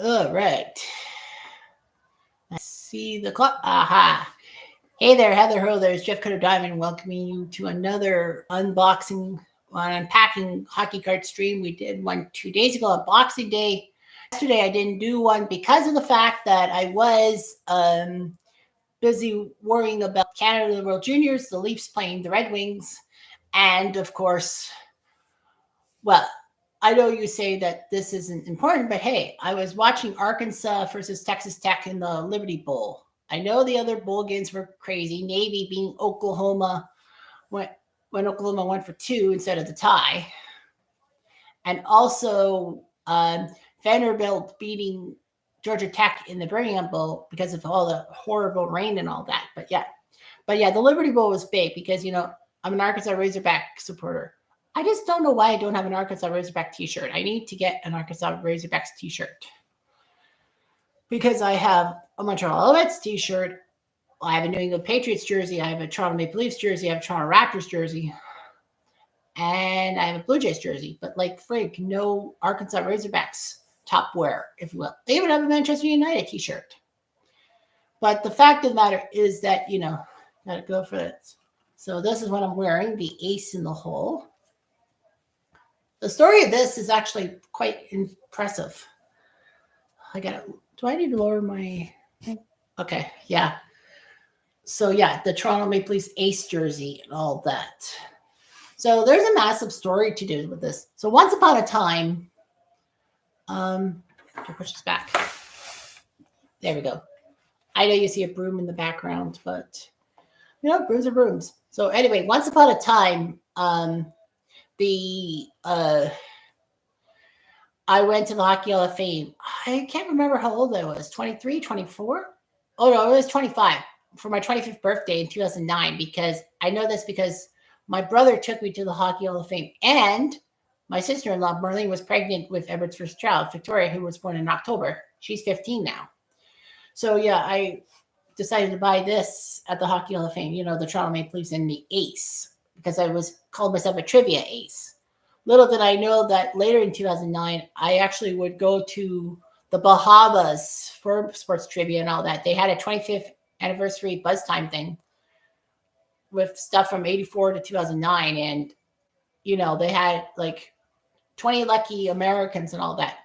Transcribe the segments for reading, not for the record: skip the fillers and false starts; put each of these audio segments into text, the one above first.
All right. Let's see the clock. Aha. Hey there, Heather Ho. There's Jeff Cutter Diamond welcoming you to another unboxing on unpacking hockey card stream. We did one 2 days ago on Boxing Day. Yesterday I didn't do one because of the fact that I was busy worrying about Canada World Juniors, the Leafs playing the Red Wings, and of course, well, I know you say that this isn't important, but hey, I was watching Arkansas versus Texas Tech in the Liberty Bowl. I know the other bowl games were crazy. Navy being Oklahoma when Oklahoma went for two instead of the tie, and also Vanderbilt beating Georgia Tech in the Birmingham Bowl because of all the horrible rain and all that. But yeah, the Liberty Bowl was big because I'm an Arkansas Razorback supporter. I just don't know why I don't have an Arkansas Razorback t-shirt. I need to get an Arkansas Razorbacks t-shirt because I have a Montreal Alouettes t-shirt. I have a New England Patriots jersey. I have a Toronto Maple Leafs jersey. I have a Toronto Raptors jersey. And I have a Blue Jays jersey. But like frig, no Arkansas Razorbacks top wear, if you will. They even have a Manchester United t-shirt. But the fact of the matter is that, gotta go for this. So this is what I'm wearing, the ace in the hole. The story of this is actually quite impressive. Do I need to lower my, okay, yeah. So yeah, the Toronto Maple Leafs ace jersey and all that. So there's a massive story to do with this. So once upon a time, I'll push this back. There we go. I know you see a broom in the background, but brooms are brooms. So anyway, once upon a time, I went to the Hockey Hall of Fame. I can't remember how old I was, 23, 24? Oh, no, I was 25 for my 25th birthday in 2009 because I know this because my brother took me to the Hockey Hall of Fame and my sister-in-law, Marlene, was pregnant with Everett's first child, Victoria, who was born in October. She's 15 now. So, yeah, I decided to buy this at the Hockey Hall of Fame, the Toronto Maple Leafs and the ace because I called myself a trivia ace. Little did I know that later in 2009, I actually would go to the Bahamas for sports trivia and all that. They had a 25th anniversary buzz time thing with stuff from 84 to 2009. And, they had like 20 lucky Americans and all that.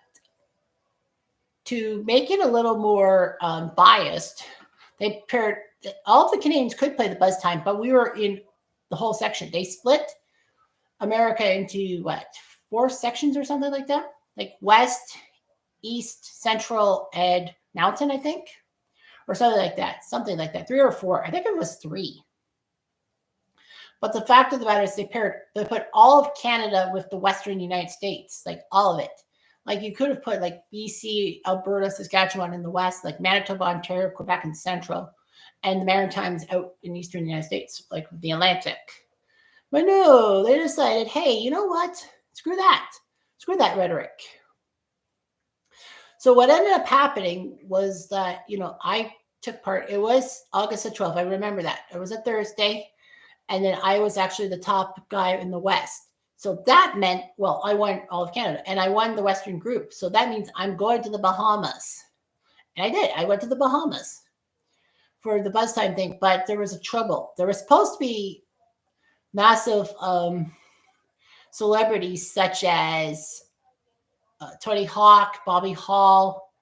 To make it a little more biased, they paired all of the Canadians could play the buzz time, but we were in the whole section. They split America into 4 sections or something like that, like West, East, Central, and Mountain, I think, or something like that, 3 or 4. I think it was 3. But the fact of the matter is they put all of Canada with the Western United States, like all of it. Like you could have put like BC, Alberta, Saskatchewan in the West, like Manitoba, Ontario, Quebec, and Central, and the Maritimes out in Eastern United States, like the Atlantic. But no, they decided, hey, you know what? Screw that. Screw that rhetoric. So what ended up happening was that, I took part. It was August the 12th. I remember that. It was a Thursday. And then I was actually the top guy in the West. So that meant, I won all of Canada. And I won the Western group. So that means I'm going to the Bahamas. And I did. I went to the Bahamas for the buzz time thing. But there was a trouble. There was supposed to be massive celebrities such as Tony Hawk, Bobby Hall,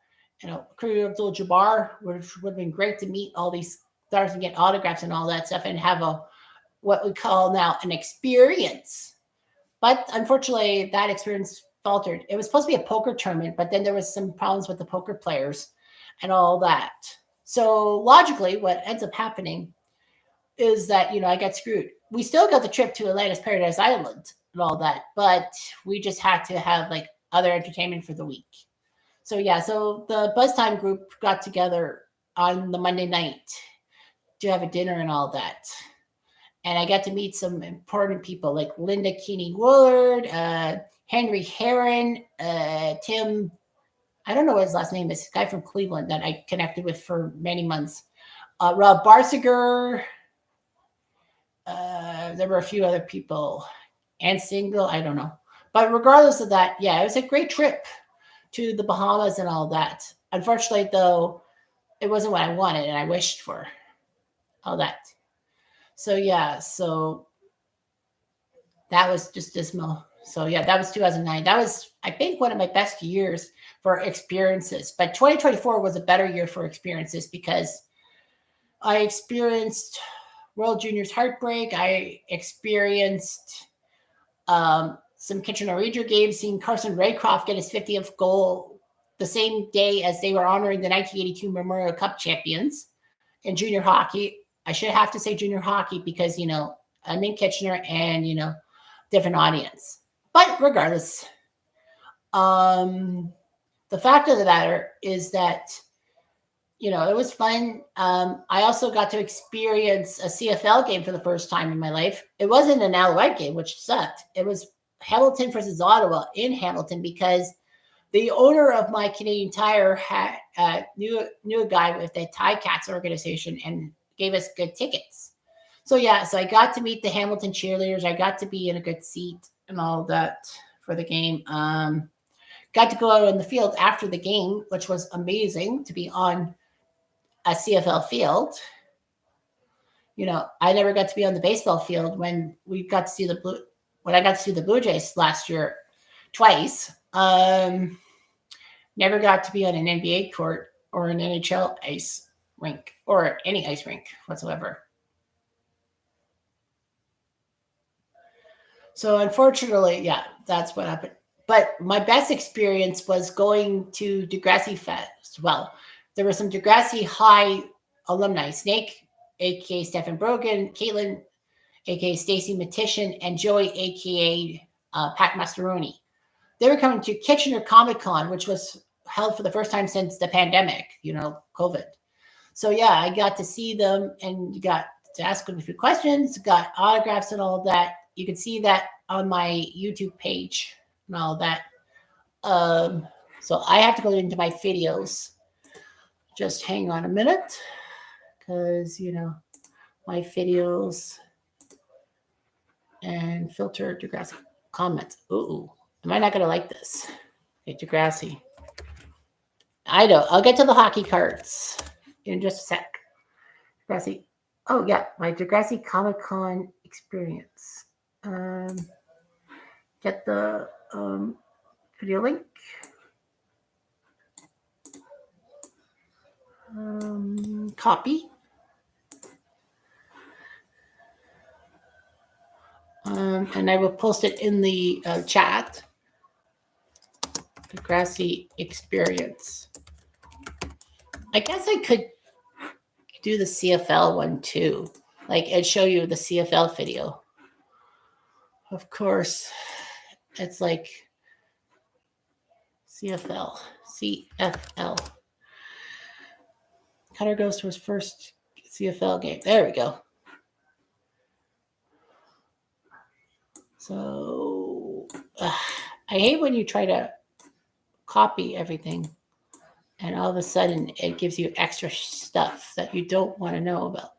Kareem Abdul-Jabbar, which would have been great to meet all these stars and get autographs and all that stuff and have what we call now an experience. But unfortunately, that experience faltered. It was supposed to be a poker tournament, but then there was some problems with the poker players and all that. So logically, what ends up happening is that, I got screwed. We still got the trip to Atlantis Paradise Island and all that, but we just had to have like other entertainment for the week. So yeah, so the Buzz Time group got together on the Monday night to have a dinner and all that. And I got to meet some important people like Linda Keeney-Woolard, Henry Herron, Tim, I don't know what his last name is, this guy from Cleveland that I connected with for many months. Rob Barsiger. There were a few other people. Ann Single, I don't know. But regardless of that, yeah, it was a great trip to the Bahamas and all that. Unfortunately, though, it wasn't what I wanted and I wished for all that. So yeah, so that was just dismal. So yeah, that was 2009. That was, I think, one of my best years for experiences. But 2024 was a better year for experiences because I experienced World Juniors heartbreak. I experienced some Kitchener Ranger games, seeing Carson Raycroft get his 50th goal the same day as they were honoring the 1982 Memorial Cup champions in junior hockey. I should have to say junior hockey because, I'm in Kitchener and, different audience. But regardless, the fact of the matter is that, it was fun. I also got to experience a CFL game for the first time in my life. It wasn't an Alouette game, which sucked. It was Hamilton versus Ottawa in Hamilton because the owner of my Canadian Tire knew a guy with the Tie Cats organization and gave us good tickets. So I got to meet the Hamilton cheerleaders. I got to be in a good seat and all that for the game. Got to go out on the field after the game, which was amazing to be on a CFL field. I never got to be on the baseball field when I got to see the Blue Jays last year twice. Never got to be on an NBA court or an NHL ice rink or any ice rink whatsoever. So unfortunately, that's what happened. But my best experience was going to Degrassi Fest. Well, there were some Degrassi High alumni, Snake, a.k.a. Stephen Brogan, Caitlin, a.k.a. Stacy Matishin, and Joey, a.k.a. Pat Mascheroni. They were coming to Kitchener Comic Con, which was held for the first time since the pandemic, COVID. So I got to see them and got to ask them a few questions, got autographs and all that. You can see that on my YouTube page and all that. So I have to go into my videos. Just hang on a minute because, my videos and filter Degrassi comments. Ooh, am I not going to like this? Okay, Degrassi. I know. I'll get to the hockey cards in just a sec. Degrassi. Oh, yeah. My Degrassi Comic Con experience. Get the video link. Copy. And I will post it in the chat. Degrassi experience. I guess I could do the CFL one too. Like, it'd show you the CFL video. Of course, it's like CFL. Cutter goes to his first CFL game. There we go. So, I hate when you try to copy everything and all of a sudden it gives you extra stuff that you don't want to know about.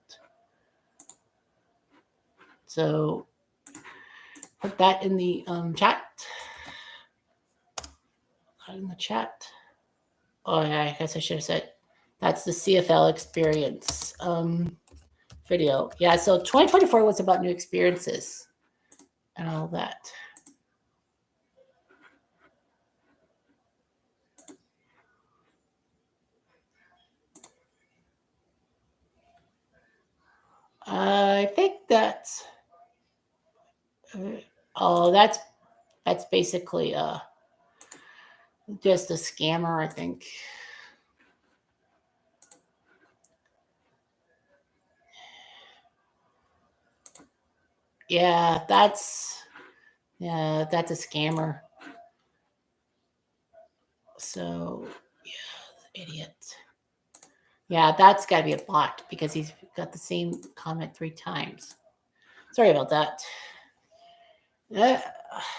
So, put that in the chat. Not in the chat. Oh, yeah, I guess I should have said that's the CFL experience video. Yeah, so 2024 was about new experiences and all that. I think that's that's basically just a scammer, I think. Yeah, that's a scammer. So, yeah, idiot. Yeah, that's got to be a bot because he's got the same comment 3 times. Sorry about that.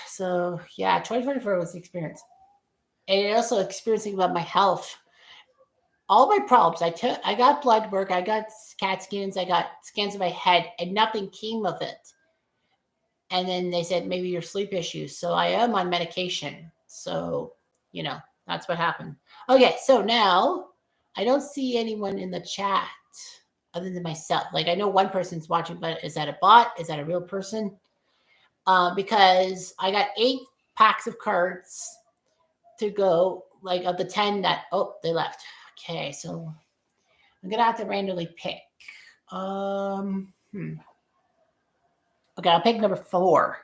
So, 2024 was the experience. And also experiencing about my health. All my problems, I got blood work, I got CAT scans, I got scans of my head, and nothing came of it. And then they said, maybe your sleep issues. So I am on medication. So, That's what happened. Okay, so now I don't see anyone in the chat other than myself. Like I know one person's watching, but is that a bot? Is that a real person? Because I got 8 packs of cards to go, like of the 10 that, oh, they left. Okay, so I'm going to have to randomly pick. Okay, I'll pick number 4.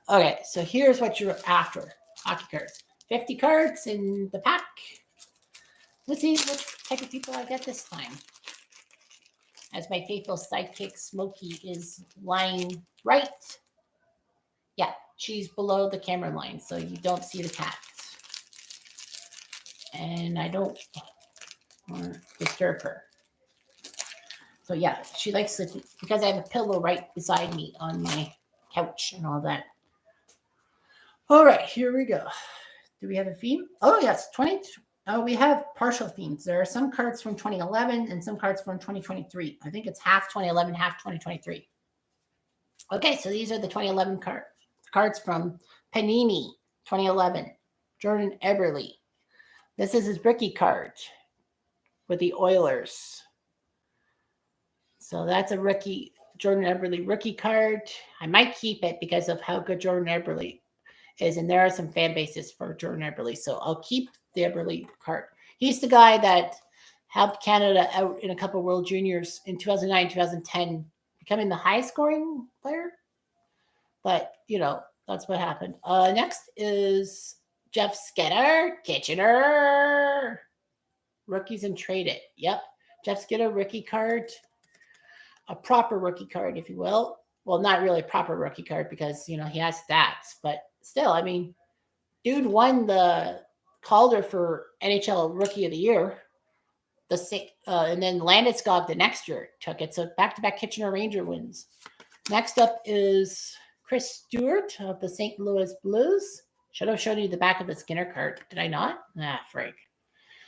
Okay, so here's what you're after. Hockey cards. 50 cards in the pack. Let's see which type of people I get this time. As my faithful sidekick, Smokey, is lying right. Yeah, she's below the camera line, so you don't see the cat. And I don't want to disturb her. So yeah, she likes to, because I have a pillow right beside me on my couch and all that. All right, here we go. Do we have a theme? Oh, yes, 20. Oh, we have partial themes. There are some cards from 2011 and some cards from 2023. I think it's half 2011, half 2023. Okay, so these are the 2011 cards from Panini, 2011. Jordan Eberle. This is his rookie card with the Oilers. So that's a rookie, Jordan Eberle rookie card. I might keep it because of how good Jordan Eberle is, and there are some fan bases for Jordan Eberle, so I'll keep the Eberle card. He's the guy that helped Canada out in a couple of World Juniors in 2009, 2010, becoming the highest scoring player. But, you know, that's what happened. Next is Jeff Skinner, Kitchener. Rookies and traded. Yep. Jeff Skinner rookie card. A proper rookie card, if you will. Well, not really a proper rookie card because, you know, he has stats, but still, I mean, dude won the Calder for NHL Rookie of the Year. And then Landeskog the next year took it. So back-to-back Kitchener Ranger wins. Next up is Chris Stewart of the St. Louis Blues. Should have shown you the back of the Skinner card. Did I not? Ah, frig.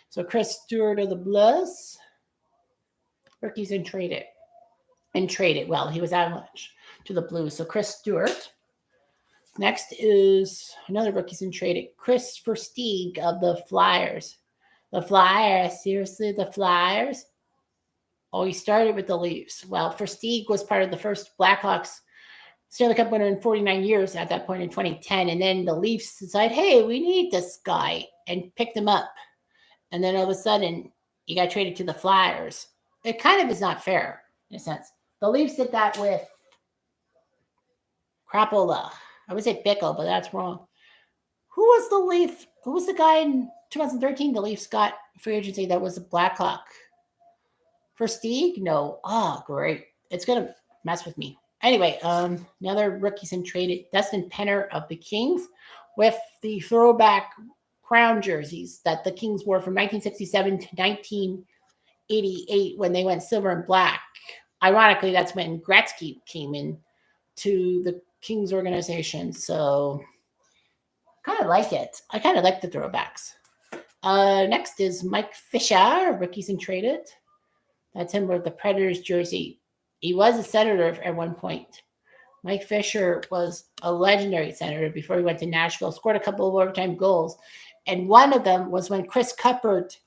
So Chris Stewart of the Blues. Rookies and traded. Well, he was avalanche to the Blues. So Chris Stewart. Next is another rookies and traded. Chris Versteeg of the Flyers. The Flyers. Seriously, the Flyers? Oh, he started with the Leafs. Well, Versteeg was part of the first Blackhawks Stanley Cup winner in 49 years at that point in 2010. And then the Leafs decided, hey, we need this guy, and picked him up. And then all of a sudden, he got traded to the Flyers. It kind of is not fair, in a sense. The Leafs did that with Crapola. I would say Bickle, but that's wrong. Who was the Leaf? Who was the guy in 2013 the Leafs got free agency that was a Blackhawk? Versteeg? No. Oh, great. It's going to mess with me. Anyway, another rookies and traded. Dustin Penner of the Kings with the throwback crown jerseys that the Kings wore from 1967 to 1988 when they went silver and black. Ironically, that's when Gretzky came in to the Kings organization. So kind of like it. I kind of like the throwbacks. Next is Mike Fisher, rookies and traded. That's him with the Predators jersey. He was a senator at one point. Mike Fisher was a legendary senator before he went to Nashville, scored a couple of overtime goals. And one of them was when Chris Cuthbert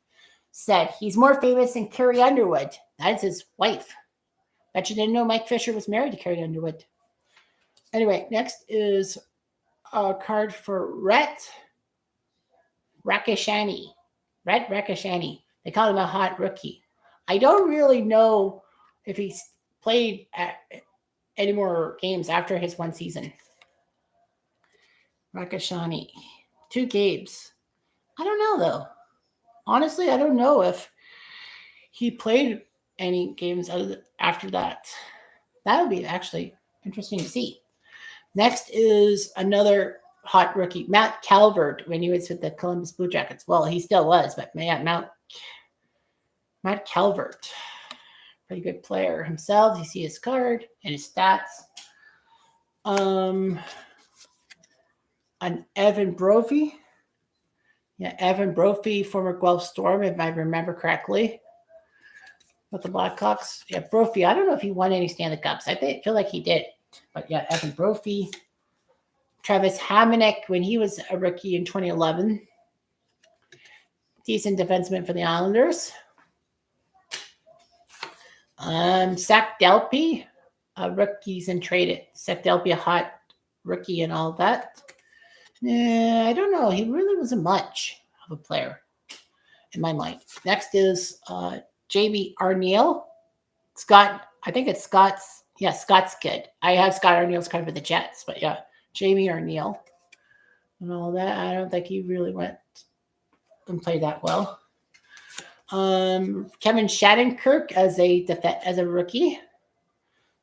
said he's more famous than Carrie Underwood. That's his wife. Bet you didn't know Mike Fisher was married to Carrie Underwood. Anyway, next is a card for Rhett Rakashani. Rhett Rakashani. They call him a hot rookie. I don't really know if he's played any more games after his one season. Rakashani. 2 games. I don't know, though. Honestly, I don't know if he played any games after that. That would be actually interesting to see. Next is another hot rookie, Matt Calvert, when he was with the Columbus Blue Jackets. Well, he still was, but man, Matt Calvert, pretty good player himself. You see his card and his stats. An Evan Brophy. Yeah, Evan Brophy, former Guelph Storm, if I remember correctly, with the Blackhawks. Yeah, Brophy. I don't know if he won any Stanley Cups. I feel like he did. But yeah, Evan Brophy. Travis Hamonic, when he was a rookie in 2011. decent defenseman for the Islanders. Sac Delpy, rookies and traded. Sac Delpy, a hot rookie and all that. I don't know. He really wasn't much of a player in my mind. Next is Jamie Arneal. Scott, I think it's Scott's. Yeah, Scott's kid. I have Scott Arneal's card for the Jets, but yeah, Jamie Arneal and all that. I don't think he really went and played that well. Kevin Shattenkirk as a rookie.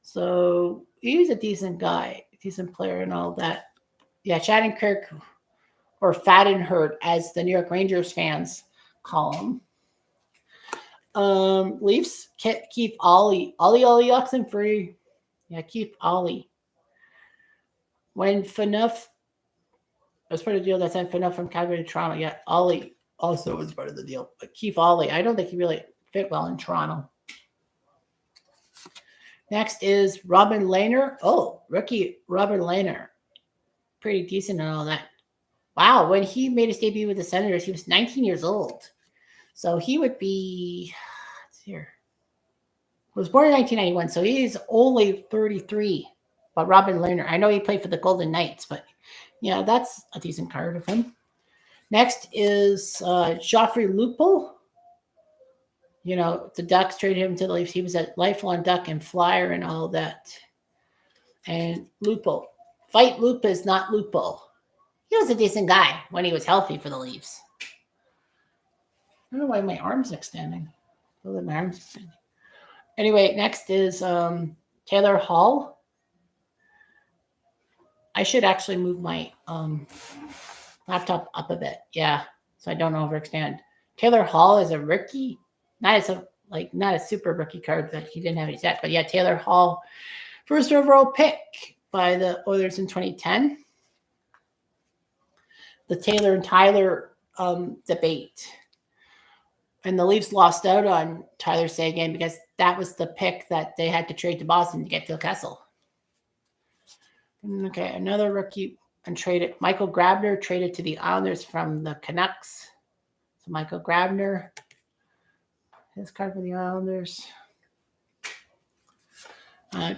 So he's a decent guy, decent player and all that. Yeah, Shattenkirk or Faddenherd as the New York Rangers fans call him. Leafs, Keith Ollie Oxenfree. Yeah, Keith Ollie. When Phaneuf was part of the deal that sent Phaneuf from Calgary to Toronto, yeah, Ollie also was part of the deal. But Keith Ollie, I don't think he really fit well in Toronto. Next is Robin Lehner. Oh, rookie Robin Lehner. Pretty decent and all that. Wow, when he made his debut with the Senators, he was 19 years old. So he would be, let's see here. He was born in 1991, so he's only 33. But Robin Lehner, I know he played for the Golden Knights, but yeah, that's a decent card of him. Next is Joffrey Lupul. You know, the Ducks traded him to the Leafs. He was a lifelong Duck and Flyer and all that. And Lupul. Fight Lupa is not Lupul. He was a decent guy when he was healthy for the Leafs. I don't know why my arm's extending. My arm's extending. Anyway, next is Taylor Hall. I should actually move my laptop up a bit. Yeah, so I don't overextend. Taylor Hall is a rookie. Not a super rookie card, but he didn't have any set. But yeah, Taylor Hall, first overall pick by the Oilers in 2010. The Taylor and Tyler debate. And the Leafs lost out on Tyler Seguin because that was the pick that they had to trade to Boston to get Phil Kessel. Okay, another rookie and traded. Michael Grabner traded to the Islanders from the Canucks. So Michael Grabner, his card for the Islanders.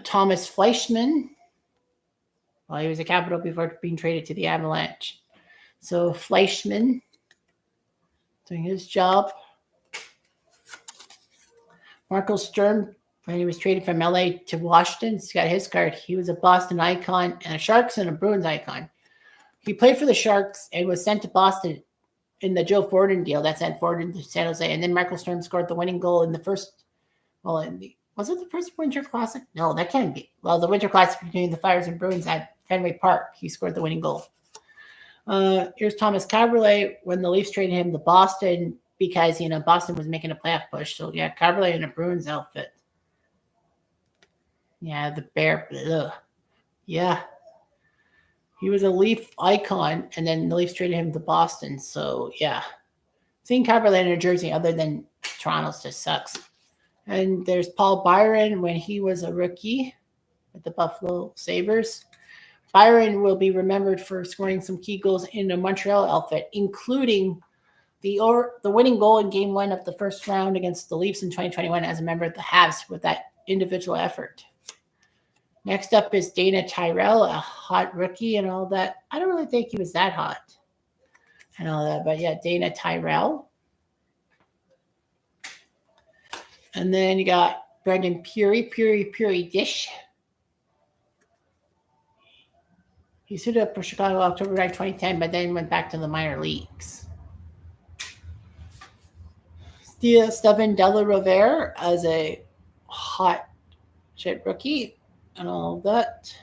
Thomas Fleischmann. Well, he was a Capital before being traded to the Avalanche. So Fleischmann doing his job. Marco Sturm, when he was traded from LA to Washington, he's got his card. He was a Boston icon and a Sharks and a Bruins icon. He played for the Sharks and was sent to Boston in the Joe Forden deal that sent Forden to San Jose. And then Marco Sturm scored the winning goal in the first, was it the first Winter Classic? No, that can't be. Well, the Winter Classic between the Flyers and Bruins at Fenway Park. He scored the winning goal. Here's Thomas Caberlet when the Leafs traded him to Boston because, Boston was making a playoff push. So, yeah, Caberlet in a Bruins outfit. Yeah, the Bear. Ugh. Yeah. He was a Leaf icon, and then the Leafs traded him to Boston. So, yeah. Seeing Caberlet in a jersey other than Toronto's just sucks. And there's Paul Byron when he was a rookie with the Buffalo Sabres. Byron will be remembered for scoring some key goals in a Montreal outfit, including the winning goal in Game 1 of the first round against the Leafs in 2021 as a member of the Habs with that individual effort. Next up is Dana Tyrell, a hot rookie and all that. I don't really think he was that hot and all that, but yeah, Dana Tyrell. And then you got Brendan Puri Dish. He suited up for Chicago October 9, 2010, but then went back to the minor leagues. Steven Della Rovere as a hot shit rookie and all that.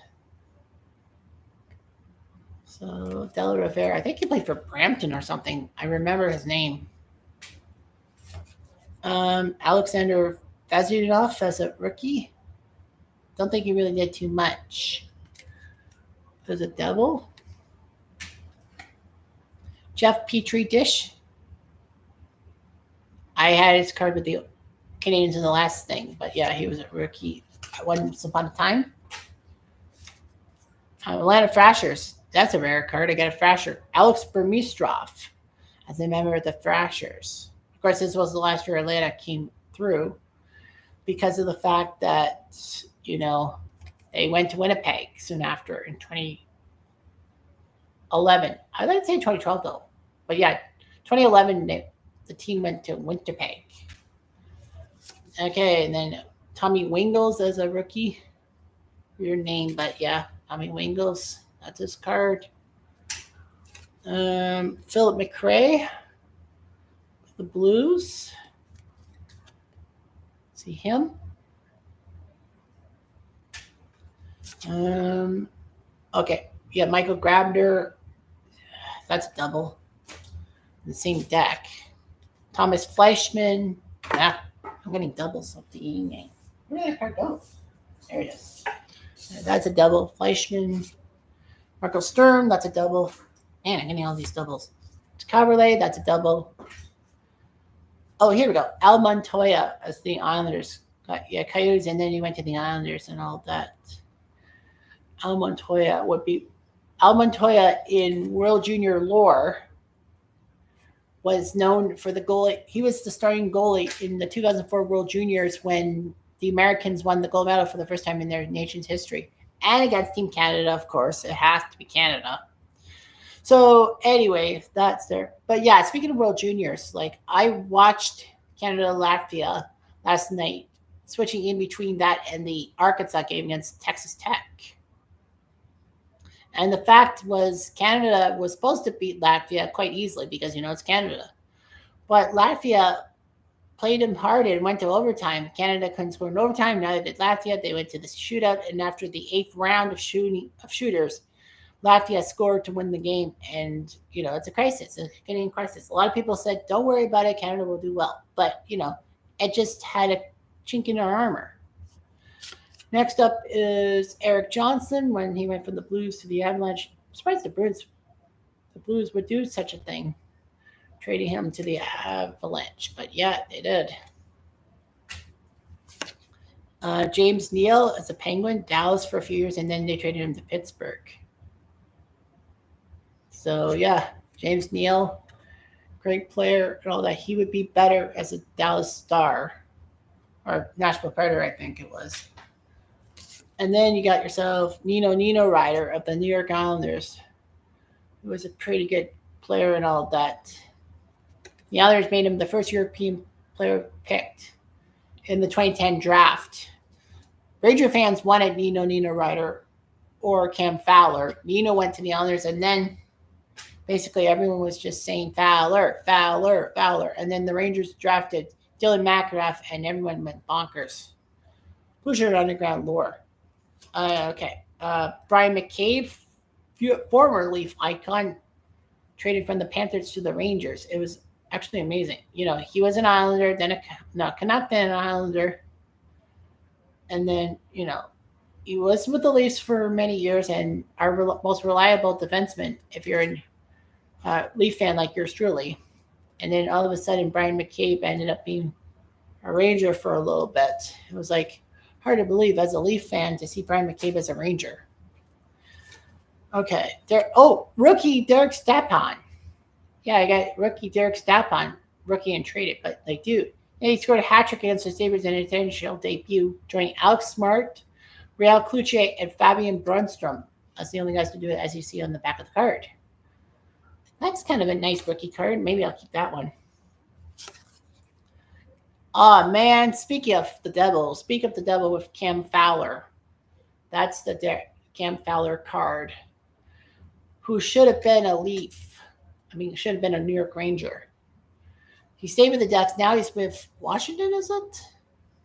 So Della Rovere, I think he played for Brampton or something. I remember his name. Alexander Vazunov as a rookie. Don't think he really did too much. As a Devil. Jeff Petrie Dish. I had his card with the Canadians in the last thing, but yeah, he was a rookie once upon a time. Atlanta Thrashers. That's a rare card. I got a Thrasher. Alex Burmistrov as a member of the Thrashers. Of course, this was the last year Atlanta came through because of the fact that, you know, they went to Winnipeg soon after in 2011. I'd like to say 2012 though. But yeah, 2011, the team went to Winnipeg. Okay, and then Tommy Wingles as a rookie. Weird name, but yeah, Tommy Wingles. That's his card. Philip McRae, the Blues. See him. Okay, yeah, Michael Grabner. That's a double. The same deck. Thomas Fleischman. Yeah, I'm getting doubles of the E name. Where did that card go? There it is. That's a double. Fleischman. Marco Sturm. That's a double. Man, I'm getting all these doubles. Caberlet. That's a double. Oh, here we go. Al Montoya as the Islanders. Yeah, Coyotes, and then he went to the Islanders and all that. Al Montoya would be Al Montoya in World Junior lore was known for the goalie. He was the starting goalie in the 2004 World Juniors when the Americans won the gold medal for the first time in their nation's history. And against Team Canada, of course. It has to be Canada. So anyway, that's there. But yeah, speaking of World Juniors, like I watched Canada-Latvia last night, switching in between that and the Arkansas game against Texas Tech. And the fact was Canada was supposed to beat Latvia quite easily because, you know, it's Canada. But Latvia played them hard and went to overtime. Canada couldn't score in overtime. Neither did Latvia. They went to the shootout. And after the 8th round of shooters, Latvia scored to win the game. And, you know, it's a crisis. It's a Canadian crisis. A lot of people said, don't worry about it. Canada will do well. But, you know, it just had a chink in our armor. Next up is Eric Johnson when he went from the Blues to the Avalanche. I'm surprised the Blues would do such a thing, trading him to the Avalanche. But yeah, they did. James Neal as a Penguin, Dallas for a few years, and then they traded him to Pittsburgh. So yeah, James Neal, great player and all that. He would be better as a Dallas Star or Nashville Predator, I think it was. And then you got yourself Nino Ryder of the New York Islanders, who was a pretty good player and all that. The Islanders made him the first European player picked in the 2010 draft. Ranger fans wanted Nino Ryder or Cam Fowler. Nino went to the Islanders, and then basically everyone was just saying Fowler. And then the Rangers drafted Dylan McGrath, and everyone went bonkers. Blue Shirt Underground lore. Okay. Brian McCabe, former Leaf icon, traded from the Panthers to the Rangers. It was actually amazing. You know, he was an Islander, then a Canuck, then an Islander. And then, you know, he was with the Leafs for many years and our most reliable defenseman if you're a Leaf fan like yours truly. And then all of a sudden, Brian McCabe ended up being a Ranger for a little bit. It was like hard to believe as a Leaf fan to see Brian McCabe as a Ranger. Okay. Rookie Derek Stepan. Yeah, I got rookie Derek Stepan, rookie and traded. But, like, dude, he scored a hat trick against the Sabres in his NHL debut, joining Alex Smart, Real Cloutier, and Fabian Brunstrom. That's the only guys to do it, as you see on the back of the card. That's kind of a nice rookie card. Maybe I'll keep that one. Oh, man. Speak of the devil with Cam Fowler. That's the Cam Fowler card, who should have been a Leaf. Should have been a New York Ranger. He stayed with the Ducks. Now he's with Washington, is it?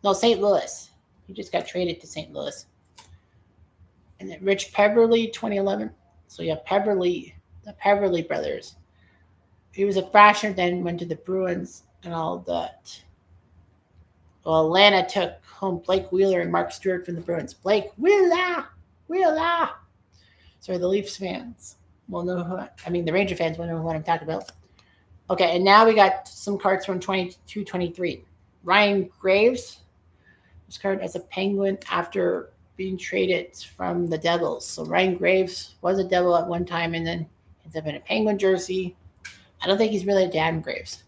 No, St. Louis. He just got traded to St. Louis. And then Rich Peverly, 2011. So, yeah, the Peverly brothers. He was a Thrasher, then went to the Bruins and all that. Well, Atlanta took home Blake Wheeler and Mark Stewart from the Bruins. Blake Wheeler! Sorry, the Leafs fans will know the Ranger fans will know what I'm talking about. Okay, and now we got some cards from 22-23. Ryan Graves was carded as a Penguin after being traded from the Devils. So Ryan Graves was a Devil at one time and then ends up in a Penguin jersey. I don't think he's related to Adam Graves.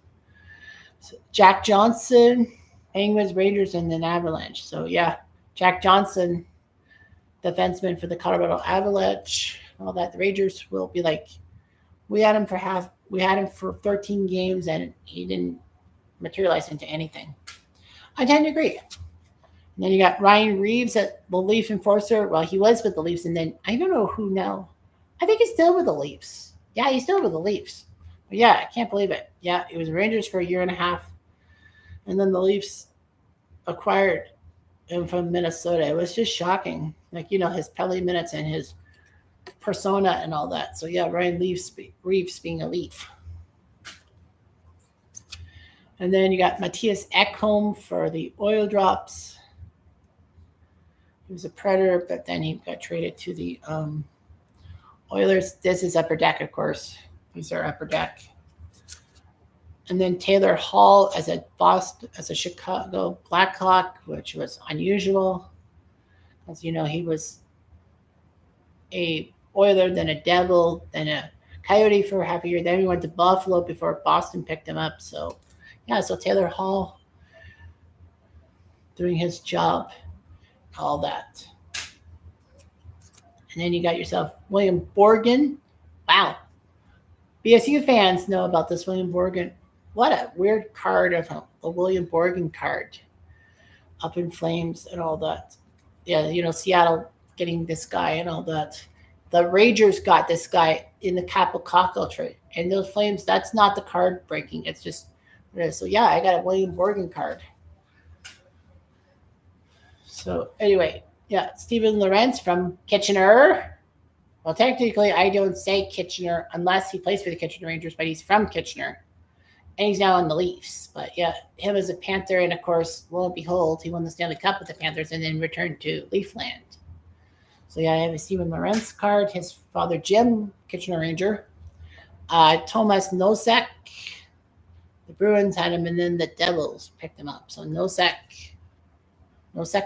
So Jack Johnson, Penguins, Rangers, and then Avalanche. So yeah, Jack Johnson, defenseman for the Colorado Avalanche. All that the Rangers will be like, we had him for 13 games and he didn't materialize into anything. I tend to agree. And then you got Ryan Reeves at the Leaf enforcer. Well, he was with the Leafs, and then I don't know who now. I think he's still with the Leafs. Yeah, he's still with the Leafs. But yeah, I can't believe it. Yeah, he was Rangers for a year and a half, and then the Leafs acquired him from Minnesota. It was just shocking. Like, his Pelly minutes and his persona and all that. So yeah, Ryan Reeves being a Leaf. And then you got Matthias Ekholm for the Oil Drops. He was a Predator, but then he got traded to the Oilers. This is Upper Deck, of course. These are Upper Deck. And then Taylor Hall as a Chicago Blackhawk, which was unusual. As you know, he was a Oiler, then a Devil, then a Coyote for half a year. Then he went to Buffalo before Boston picked him up. So, yeah, so Taylor Hall doing his job, all that. And then you got yourself William Borgen. Wow. BSU fans know about this William Borgen. What a weird card of a William Borgen card. Up in flames and all that. Yeah, Seattle getting this guy and all that. The Rangers got this guy in the Capo Caco trade. And those Flames, that's not the card breaking. It's just, so yeah, I got a William Borgen card. So anyway, yeah, Steven Lorentz from Kitchener. Well, technically, I don't say Kitchener unless he plays for the Kitchener Rangers, but he's from Kitchener. And he's now on the Leafs. But yeah, him as a Panther, and of course, lo and behold, he won the Stanley Cup with the Panthers and then returned to Leafland. So yeah, I have a Steven Lorentz card. His father, Jim, Kitchener Ranger. Tomas Nosek. The Bruins had him, and then the Devils picked him up. So Nosek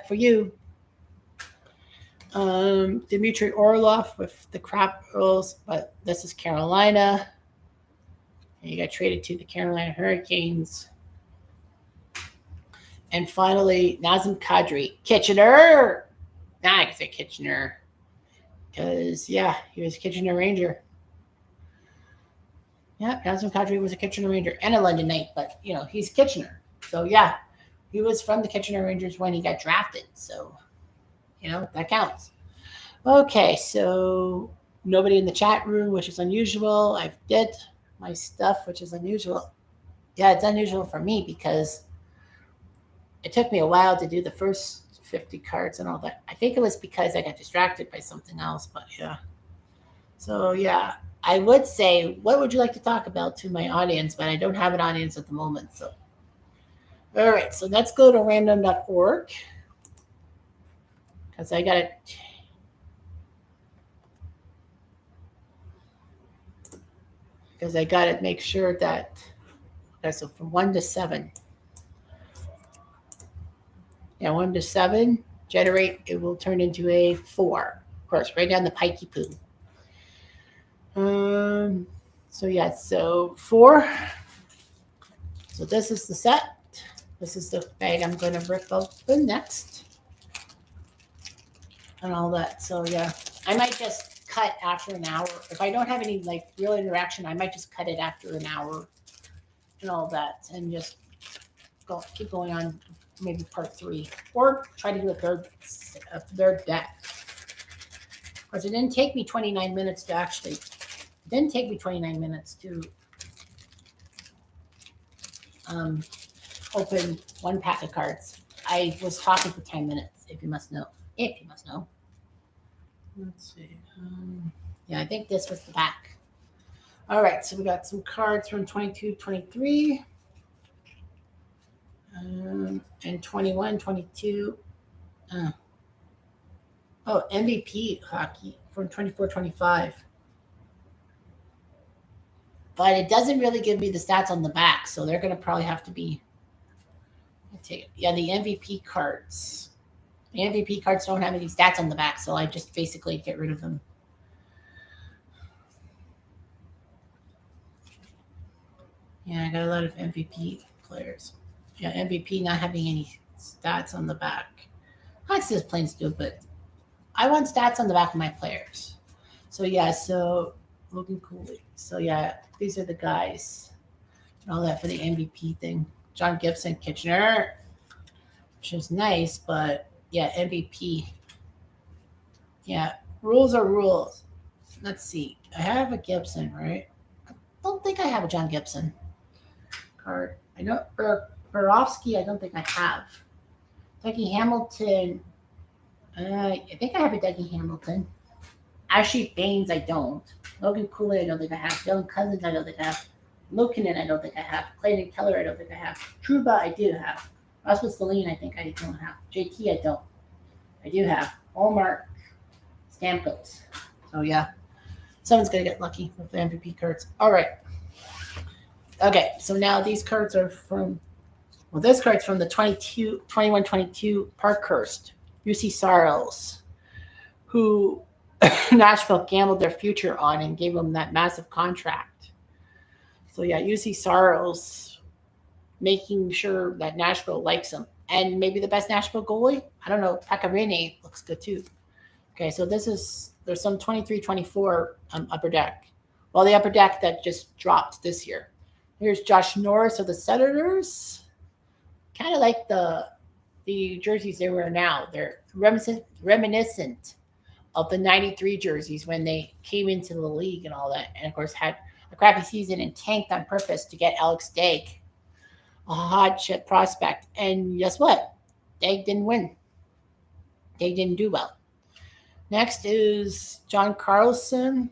for you. Dmitry Orlov with the Capitals, but this is Carolina. And you got traded to the Carolina Hurricanes. And finally, Nazem Kadri, Kitchener. Now I can say Kitchener. Because, yeah, he was a Kitchener Ranger. Yeah, Nazem Kadri was a Kitchener Ranger and a London Knight, but, he's Kitchener. So, yeah, he was from the Kitchener Rangers when he got drafted. So, that counts. Okay, so nobody in the chat room, which is unusual. I've did my stuff, which is unusual. Yeah, it's unusual for me because it took me a while to do the first 50 cards and all that. I think it was because I got distracted by something else, but yeah. So, yeah, I would say, what would you like to talk about to my audience? But I don't have an audience at the moment. So, all right, so let's go to random.org because I got it. Because I got to make sure that, okay, so from 1 to 7. Yeah, 1 to 7, generate, it will turn into a 4. Of course, right down the pikey poo. So yeah, so 4. So this is the set. This is the bag I'm going to rip open next. And all that. So yeah, I might just cut after an hour. If I don't have any real interaction, I might just cut it after an hour and all that, and just keep going on maybe part 3, or try to do a third deck. Because it didn't take me 29 minutes to actually. It didn't take me 29 minutes to open one pack of cards. I was talking for 10 minutes. If you must know. Let's see. Yeah, I think this was the back. All right, so we got some cards from 22, 23, and 21, 22. MVP hockey from 24, 25. But it doesn't really give me the stats on the back, so they're going to probably have to be. Yeah, the MVP cards. The MVP cards don't have any stats on the back, so I just basically get rid of them. Yeah, I got a lot of MVP players. Yeah, MVP not having any stats on the back. That's just plain stupid. I want stats on the back of my players. So yeah, so looking cool. So yeah, these are the guys and all that for the MVP thing. John Gibson, Kitchener, which is nice, but yeah, MVP. Yeah, rules are rules. Let's see. I have a Gibson, right? I don't think I have a John Gibson card. I don't. Borowski, I don't think I have. Dougie Hamilton. I think I have a Dougie Hamilton. Ashley Baines, I don't. Logan Cooley, I don't think I have. Dylan Cousins, I don't think I have. Lukanen, I don't think I have. Clayton Keller, I don't think I have. Truba, I do have. Rasmus Dahlin, I think I don't have. JT, I don't. I do have. Hallmark Stamkos. So yeah, someone's gonna get lucky with the MVP cards. All right. Okay, so now these cards are from. Well, this card's from the 21-22 Parkhurst, UC Sarles, who Nashville gambled their future on and gave them that massive contract. So yeah, UC Sarles making sure that Nashville likes him. And maybe the best Nashville goalie? I don't know. Pacarine looks good too. Okay, so there's some 23-24 upper deck. Well, the upper deck that just dropped this year. Here's Josh Norris of the Senators. Kind of like the jerseys they wear now. They're reminiscent of the 93 jerseys when they came into the league and all that. And of course had a crappy season and tanked on purpose to get Alex Daigle, a hot shit prospect. And guess what? Daigle didn't win. Daigle didn't do well. Next is John Carlson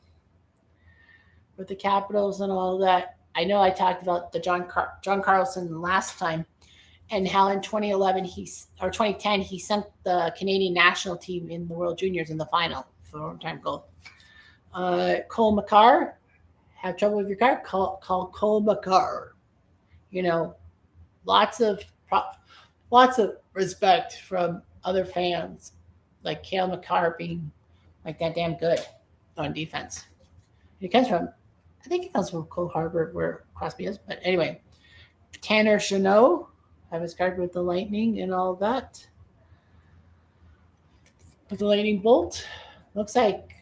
with the Capitals and all that. I know I talked about the John Carlson last time and how in 2011 or 2010 he sent the Canadian national team in the World Juniors in the final for a long time goal. Cole Makar, have trouble with your card? Call Cole Makar. You know, lots of respect from other fans, like Cale Makar being like that damn good on defense. He comes from, I think he comes from Cole Harbor, where Crosby is. But anyway, Tanner Chanot, have his card with the lightning and all that. With the lightning bolt, looks like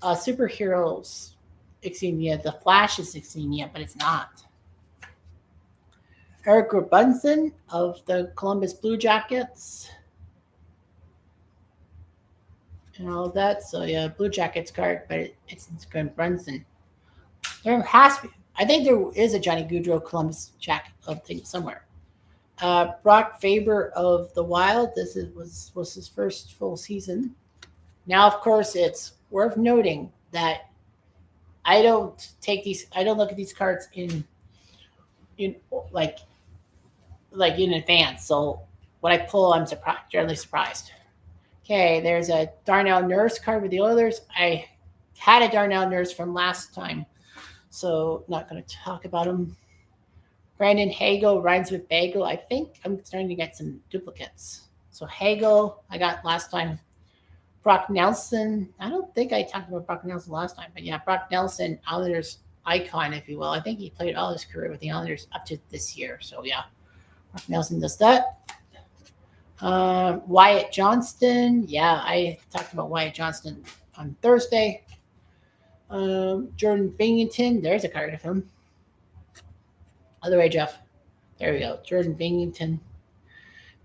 a superheroes insignia. The Flash's insignia, but it's not. Eric Bunsen of the Columbus Blue Jackets and all that. So yeah, Blue Jackets card, but it's Brunson. There has to be. I think there is a Johnny Gaudreau Columbus jacket of thing somewhere. Brock Faber of the Wild. This was his first full season. Now, of course, it's worth noting that I don't look at these cards in like in advance. So when I pull, I'm generally surprised. Okay, there's a Darnell Nurse card with the Oilers. I had a Darnell Nurse from last time, so not going to talk about him. Brandon Hagel rhymes with bagel. I think I'm starting to get some duplicates. So Hagel, I got last time. Brock Nelson. I don't think I talked about Brock Nelson last time, but yeah, Brock Nelson, Islanders icon, if you will. I think he played all his career with the Islanders up to this year. So yeah, Brock Nelson does that. Wyatt Johnston. Yeah, I talked about Wyatt Johnston on Thursday. Jordan Binghamton. There's a card of him. Other way, Jeff. There we go. Jordan Binghamton.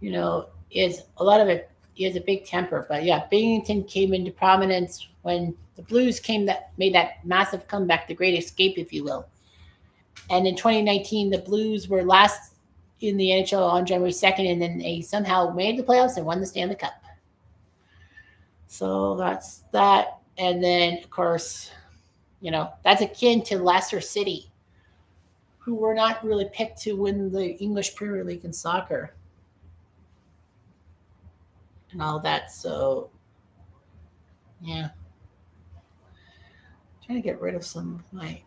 You know, is a lot of it. He has a big temper, but yeah, Binghamton came into prominence when the Blues made that massive comeback, the Great Escape, if you will. And in 2019, the Blues were last in the NHL on January 2nd, and then they somehow made the playoffs and won the Stanley Cup. So that's that. And then, of course, you know, that's akin to Leicester City, who were not really picked to win the English Premier League in soccer and all that. So, yeah. I'm trying to get rid of some of my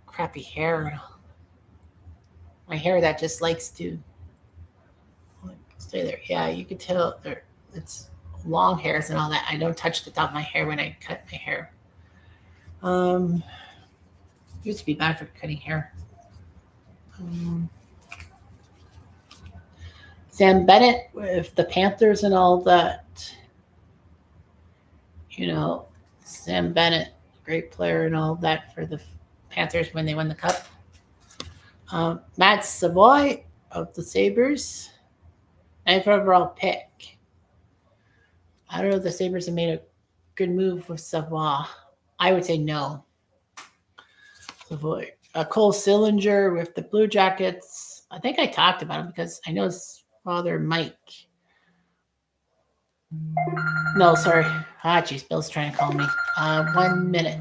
crappy hair. My hair that just likes to stay there. Yeah, you can tell it's long hairs and all that. I don't touch the top of my hair when I cut my hair. Used to be bad for cutting hair. Sam Bennett with the Panthers and all that. Sam Bennett, great player and all that for the Panthers when they won the Cup. Matt Savoy of the Sabres, 9th overall pick. I don't know if the Sabres have made a good move with Savoy. I would say no. Savoy. Cole Sillinger with the Blue Jackets. I think I talked about him because I know his father, Mike. No, sorry. Jeez, Bill's trying to call me. 1 minute.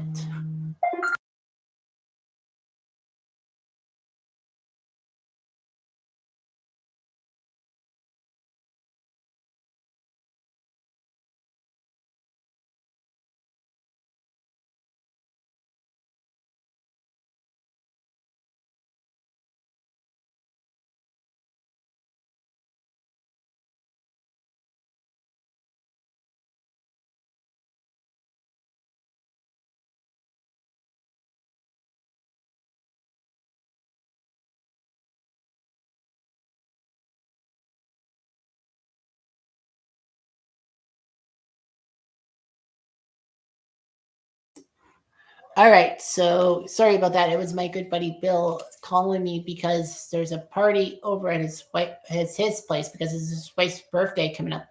All right, so sorry about that. It was my good buddy Bill calling me because there's a party over at his place because it's his wife's birthday coming up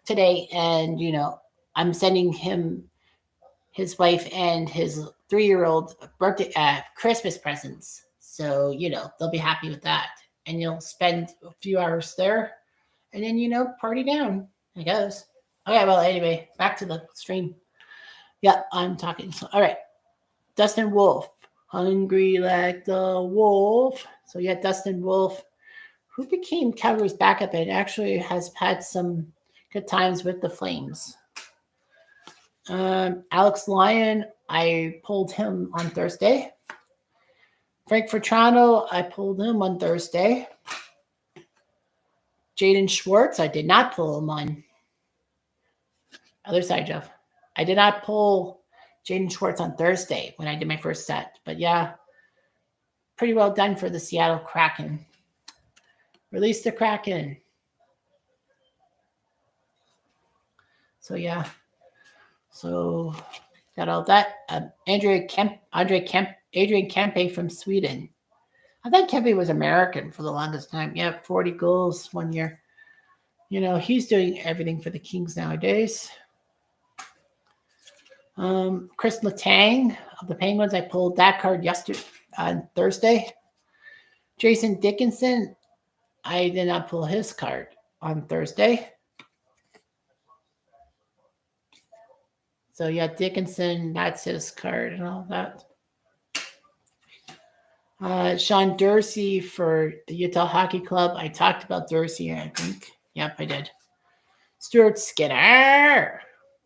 today, and I'm sending him his wife and his 3-year-old birthday Christmas presents. So they'll be happy with that, and you'll spend a few hours there, and then party down. I guess. Okay, well anyway, back to the stream. Yeah, I'm talking. So, all right. Dustin Wolf, hungry like the wolf. So Dustin Wolf, who became Calgary's backup and actually has had some good times with the Flames. Alex Lyon, I pulled him on Thursday. Frank Toronto, I pulled him on Thursday. Jaden Schwartz, I did not pull him on. Other side, Jeff. I did not pull Jaden Schwartz on Thursday when I did my first set. But yeah, pretty well done for the Seattle Kraken. Release the Kraken. So yeah. So got all that. Adrian Kempe from Sweden. I thought Kempe was American for the longest time. Yeah, 40 goals 1 year. He's doing everything for the Kings nowadays. Chris Letang of the Penguins, I pulled that card yesterday on Thursday. Jason Dickinson, I did not pull his card on Thursday. So yeah, Dickinson, that's his card and all that. Sean Dursey for the Utah Hockey Club. I talked about Dursey, I think. Yep, I did. Stuart Skinner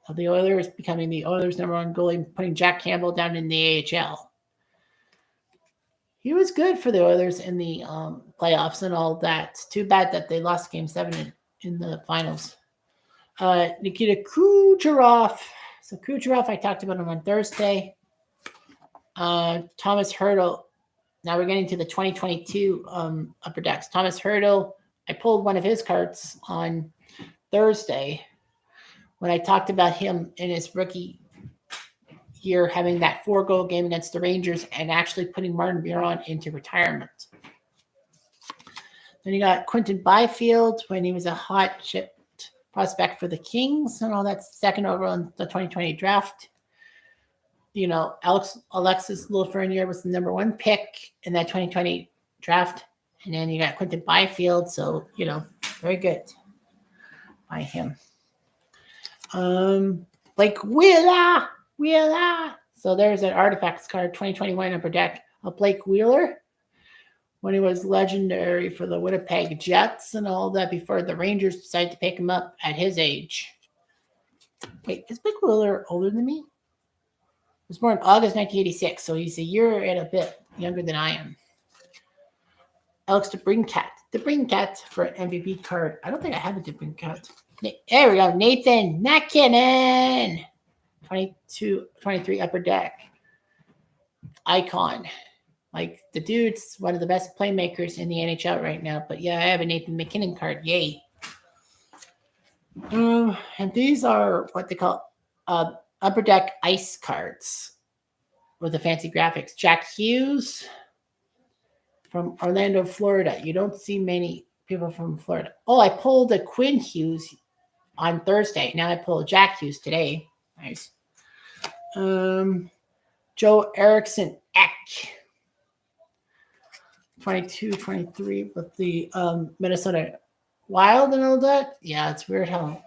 of the Oilers, becoming the Oilers' #1 goalie, putting Jack Campbell down in the AHL. He was good for the Oilers in the playoffs and all that. It's too bad that they lost Game 7 in the finals. Nikita Kucherov. So Kucherov, I talked about him on Thursday. Thomas Hertl. Now we're getting to the 2022 Upper Decks. Thomas Hertl, I pulled one of his cards on Thursday when I talked about him in his rookie year having that 4-goal game against the Rangers and actually putting Martin Biron into retirement. Then you got Quentin Byfield when he was a hot ship prospect for the Kings and all that, 2nd overall in the 2020 draft. Alexis Lafreniere was the #1 pick in that 2020 draft. And then you got Quentin Byfield. So, very good by him. Blake Wheeler. So there's an Artifacts card, 2021 Upper Deck of Blake Wheeler when he was legendary for the Winnipeg Jets and all that before the Rangers decided to pick him up at his age. Wait, is Blake Wheeler older than me? He was born in August 1986, so he's a year and a bit younger than I am. Alex DeBrincat for an MVP card. I don't think I have a DeBrincat. There we go. Nathan MacKinnon. 22, 23 Upper Deck. Icon. Like the dude's one of the best playmakers in the NHL right now. But yeah, I have a Nathan McKinnon card. Yay. And these are what they call upper deck ice cards with the fancy graphics. Jack Hughes from Orlando, Florida. You don't see many people from Florida. Oh, I pulled a Quinn Hughes on Thursday. Now I pulled Jack Hughes today. Nice. Joe Erickson Eck. 22, 23 with the Minnesota Wild and all that. Yeah, it's weird how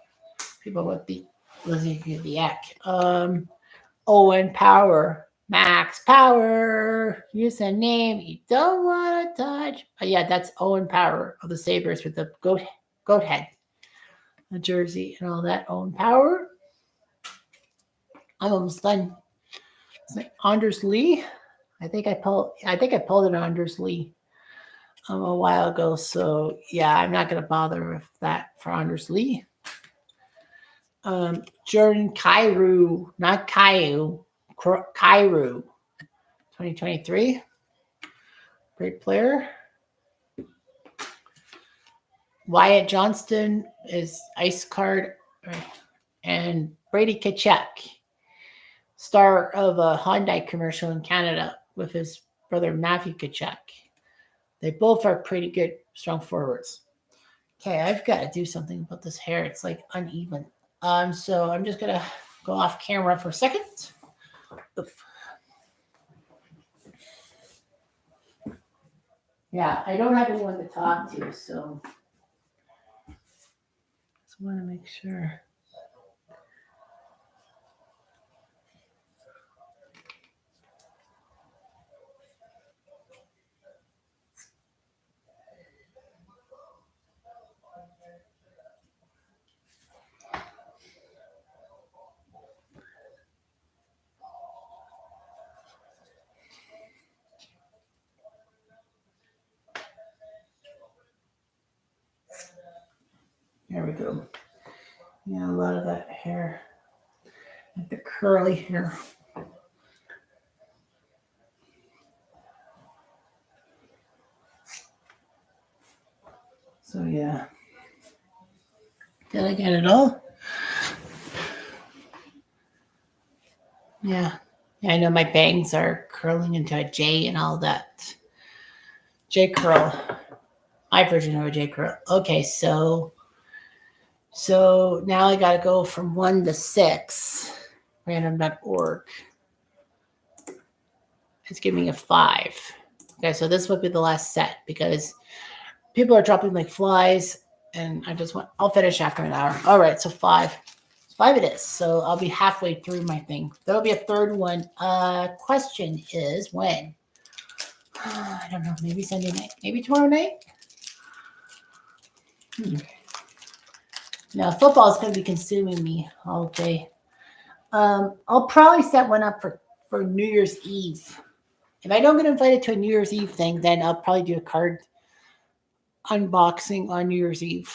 people with the listening to the Eck. Owen Power. Max Power. Use a name you don't want to touch. But yeah, that's Owen Power of the Sabres with the goat head. The jersey and all that. Owen Power. I'm almost done. It's like Anders Lee. I think I pulled an Anders Lee a while ago. So yeah, I'm not gonna bother with that for Anders Lee. Jordan Kyrou, not Caillou, Kyrou, 2023. Great player. Wyatt Johnston is ice card, and Brady Tkachuk, star of a Hyundai commercial in Canada with his brother Matthew Tkachuk. They both are pretty good, strong forwards. Okay, I've got to do something about this hair. It's like uneven. So I'm just gonna go off camera for a second. Oof. Yeah, I don't have anyone to talk to, so just want to make sure. There we go. Yeah, a lot of that hair, like the curly hair. So yeah. Did I get it all? Yeah. Yeah, I know my bangs are curling into a J and all that. J curl. My version of a J curl. Okay, so now I gotta go from 1 to 6. Random.org. It's giving me a 5. Okay, so this would be the last set because people are dropping like flies, and I'll finish after an hour. All right, so 5. 5 it is. So I'll be halfway through my thing. There'll be a third one. Question is when? I don't know. Maybe Sunday night. Maybe tomorrow night. Now football is going to be consuming me all day. I'll probably set one up for New Year's Eve. If I don't get invited to a New Year's Eve thing, then I'll probably do a card unboxing on New Year's Eve.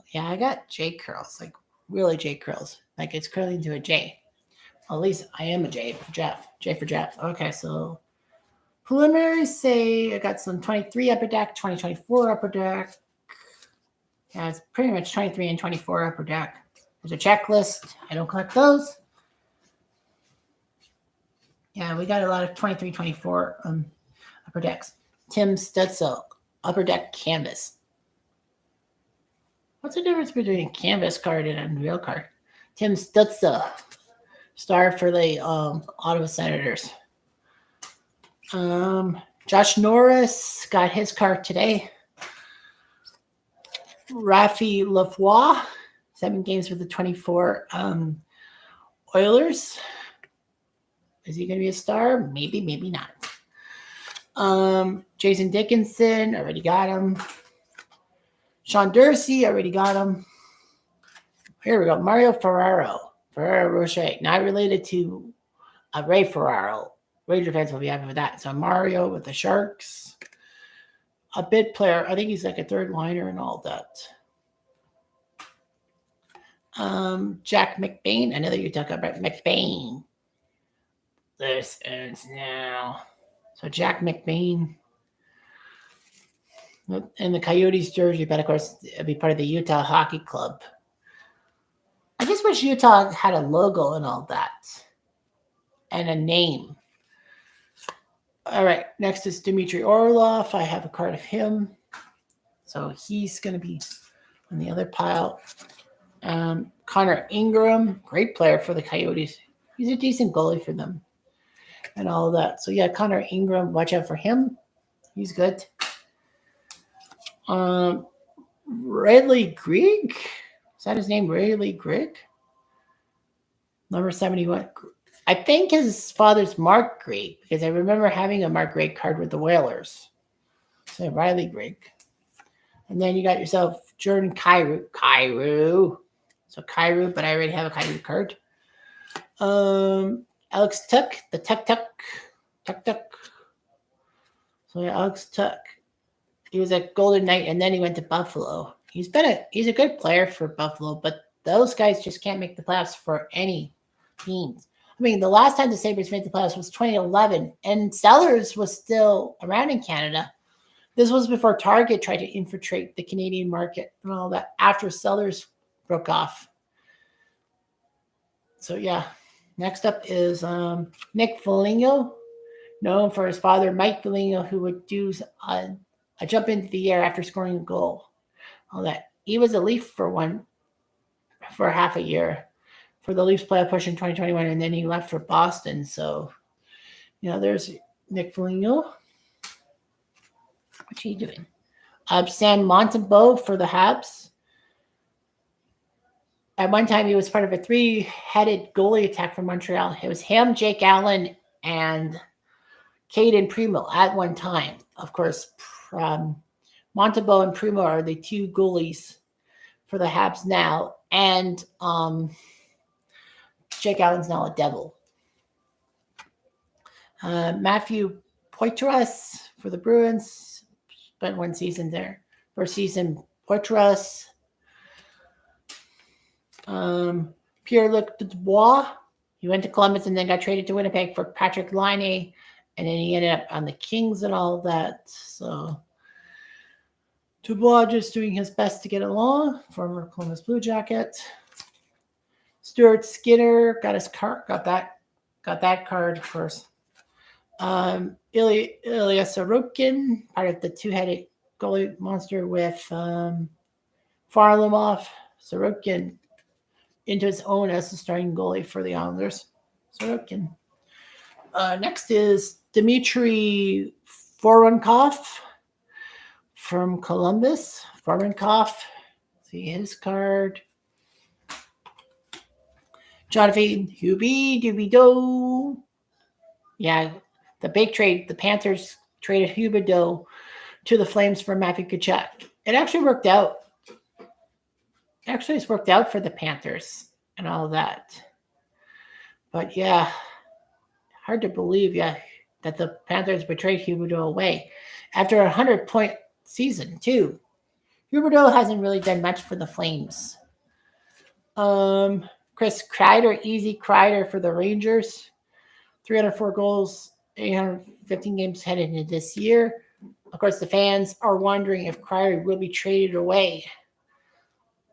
Yeah, I got J curls, like really J curls. Like it's curling into a J. Well, at least I am a J for Jeff. J for Jeff. Okay, so preliminaries say I got some 23 upper deck, 2024 upper deck. Yeah, it's pretty much 23 and 24 upper deck. There's a checklist. I don't collect those. Yeah, we got a lot of 23, 24 upper decks. Tim Stutzel, upper deck canvas. What's the difference between a canvas card and a real card? Tim Stutzel, star for the Ottawa Senators. Josh Norris got his card today. Rafi Lavoie, 7 games for the 24 Oilers. Is he going to be a star? Maybe, maybe not. Jason Dickinson, already got him. Sean Dursey, already got him. Here we go. Mario Ferraro Rocher, not related to Ray Ferraro. Ranger fans will be happy with that. So Mario with the Sharks. A bid player. I think he's like a third liner and all that. Jack McBain. I know that you're talking about McBain. This ends now. So Jack McBain. And the Coyotes jersey, but of course, it'd be part of the Utah Hockey Club. I just wish Utah had a logo and all that. And a name. All right, next is Dmitry Orlov. I have a card of him. So he's going to be on the other pile. Connor Ingram, great player for the Coyotes. He's a decent goalie for them. And all of that. So yeah, Connor Ingram, watch out for him. He's good. Riley Grigg? Is that his name? Riley Grigg? Number 71. I think his father's Mark Grigg, because I remember having a Mark Grigg card with the Whalers. So Riley Grigg. And then you got yourself Jordan Kyrou. So Kyrou, but I already have a Kyrou card. Alex Tuck, the Tuck. So yeah, Alex Tuck. He was at Golden Knight, and then he went to Buffalo. He's a good player for Buffalo, but those guys just can't make the playoffs for any teams. I mean, the last time the Sabres made the playoffs was 2011, and Sellers was still around in Canada. This was before Target tried to infiltrate the Canadian market and all that after Sellers broke off. So, yeah. Next up is Nick Foligno, known for his father, Mike Foligno, who would do a jump into the air after scoring a goal. All that. He was a Leaf for half a year for the Leafs playoff push in 2021, and then he left for Boston. So, there's Nick Foligno. What's he doing? Sam Montembeault for the Habs. At one time, he was part of a three-headed goalie attack from Montreal. It was him, Jake Allen, and Caden Primo at one time. Of course, Montembeault and Primo are the two goalies for the Habs now, and Jake Allen's now a Devil. Matthew Poitras for the Bruins. Spent one season there. First season, Poitras. Pierre-Luc Dubois. He went to Columbus and then got traded to Winnipeg for Patrick Laine. And then he ended up on the Kings and all that. So Dubois just doing his best to get along. Former Columbus Blue Jacket. Stuart Skinner got his card. Got that card first. Ilya Sorokin, part of the two-headed goalie monster with Varlamov. Sorokin into his own as the starting goalie for the Islanders. Sorokin. Next is Dmitry Voronkov from Columbus. Voronkov. See his card. Jonathan Huberdeau. Yeah, the big trade. The Panthers traded Huberdeau to the Flames for Matthew Tkachuk. It actually worked out. It's worked out for the Panthers and all that. But yeah, hard to believe, that the Panthers betrayed Huberdeau away after a 100-point season, too. Huberdeau hasn't really done much for the Flames. Chris Kreider, Easy Kreider for the Rangers. 304 goals, 815 games headed into this year. Of course, the fans are wondering if Kreider will be traded away.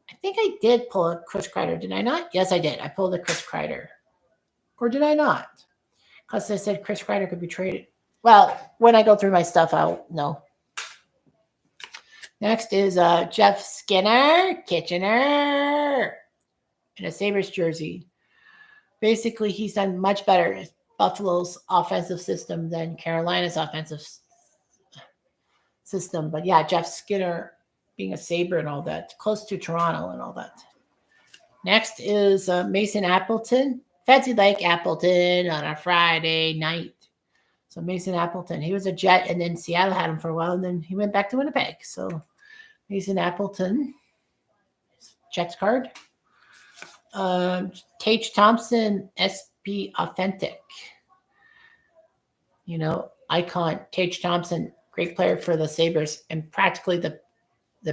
I think I did pull a Chris Kreider, did I not? Yes, I did. I pulled a Chris Kreider. Or did I not? Because I said Chris Kreider could be traded. Well, when I go through my stuff, I'll know. Next is Jeff Skinner, Kitchener, in a Sabres jersey. Basically, he's done much better in Buffalo's offensive system than Carolina's offensive system. But yeah, Jeff Skinner being a Sabre and all that, close to Toronto and all that. Next is Mason Appleton. Fancy like Appleton on a Friday night. So Mason Appleton, he was a Jet, and then Seattle had him for a while, and then he went back to Winnipeg. So Mason Appleton, Jets card. Tage Thompson, SP Authentic. Icon Tage Thompson, great player for the Sabres, and practically the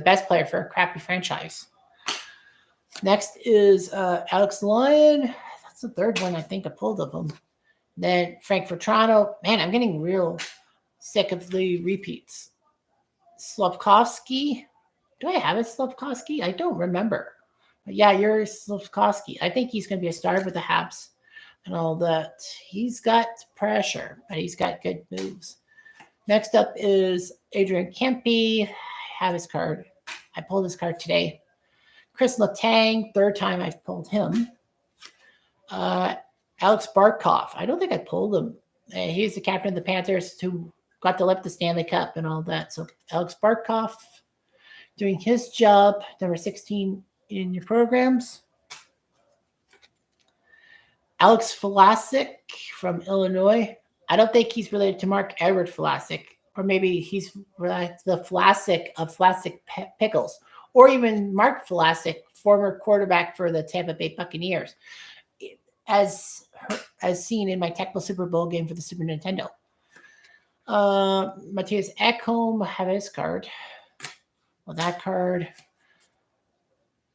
best player for a crappy franchise. Next is Alex Lyon. That's the third one I think I pulled of him. Then Frank Vetrano. Man, I'm getting real sick of the repeats. Slavkovsky. Do I have a Slavkovsky? I don't remember. But yeah, you're Slavkovsky. I think he's going to be a star with the Habs and all that. He's got pressure, but he's got good moves. Next up is Adrian Kempe. I have his card. I pulled his card today. Chris Letang, third time I've pulled him. Alex Barkov. I don't think I pulled him. He's the captain of the Panthers who got to lift the Stanley Cup and all that. So Alex Barkov doing his job, number 16 in your programs. Alex Vlasic from Illinois. I don't think he's related to Mark Edward Vlasic, or maybe he's related to the Vlasic of Vlasic Pickles, or even Mark Vlasic, former quarterback for the Tampa Bay Buccaneers, as seen in my Tecmo Super Bowl game for the Super Nintendo. Matthias Ekholm, I have his card. Well, that card.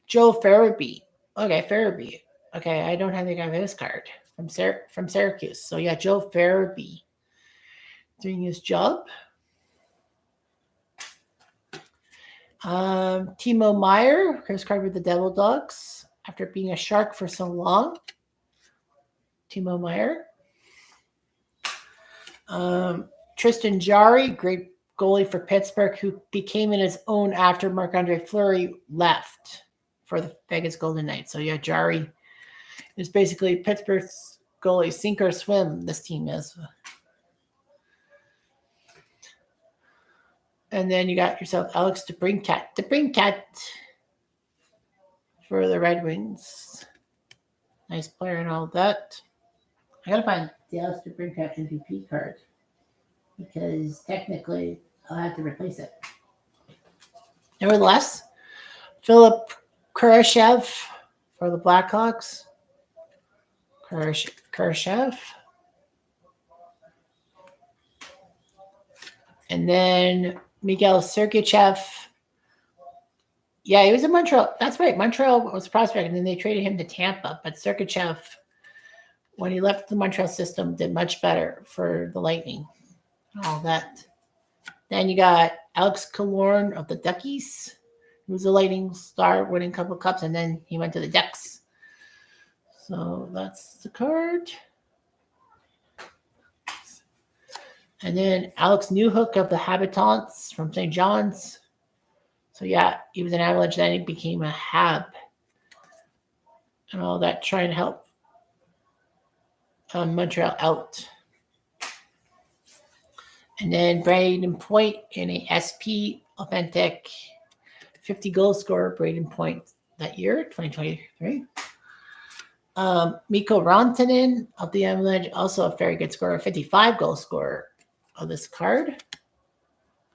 Joe Farabee. Okay, Farabee. Okay, I don't think I have his card from Syracuse. So yeah, Joe Farabee doing his job. Timo Meyer, his card with the Devil Dogs after being a Shark for so long. Timo Meyer. Tristan Jarry, great goalie for Pittsburgh, who became in his own after Marc-Andre Fleury left for the Vegas Golden Knights. So yeah, Jarry is basically Pittsburgh's goalie, sink or swim, this team is. And then you got yourself Alex DeBrincat for the Red Wings. Nice player and all that. I gotta find the Alex DeBrincat MVP card because technically I'll have to replace it. Nevertheless, Philip Kurashev for the Blackhawks. Kurashev. And then Miguel Sergachev. Yeah, he was in Montreal. That's right. Montreal was a prospect, and then they traded him to Tampa. But Sergachev, when he left the Montreal system, did much better for the Lightning. All that. Then you got Alex Killorn of the Duckies, who was a Lightning star, winning a couple of cups, and then he went to the Ducks. So that's the card. And then Alex Newhook of the Habitants from St. John's. So yeah, he was an Avalanche, then he became a Hab. And all that, trying to help Montreal out. And then Braden Point in a SP authentic 50 goal scorer, Braden Point that year, 2023. Mikko Rantanen of the Avalanche, also a very good scorer, 55 goal scorer of this card.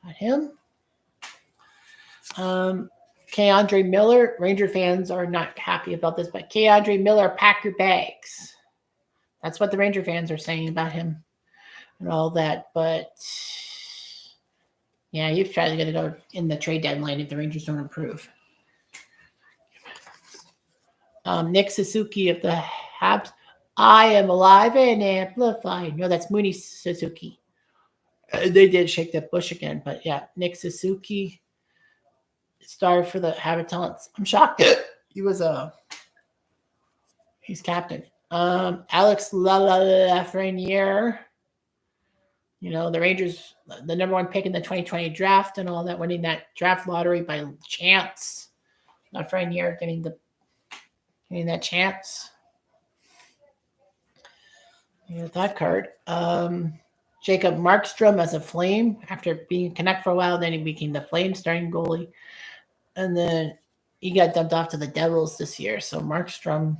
Got him. K'Andre Miller. Ranger fans are not happy about this, but K'Andre Miller, pack your bags. That's what the Ranger fans are saying about him and all that. But yeah, he's probably going to go in the trade deadline if the Rangers don't improve. Nick Suzuki of the Habs. I am alive and amplified. No, that's Mooney Suzuki. They did shake that bush again, but yeah, Nick Suzuki started for the Habitants. I'm shocked that he's captain. Alex Lafreniere, the Rangers, the number one pick in the 2020 draft and all that, winning that draft lottery by chance. Lafreniere getting that chance. You got that card. Jacob Markstrom as a Flame after being Canuck for a while, then he became the Flame starting goalie. And then he got dumped off to the Devils this year. So Markstrom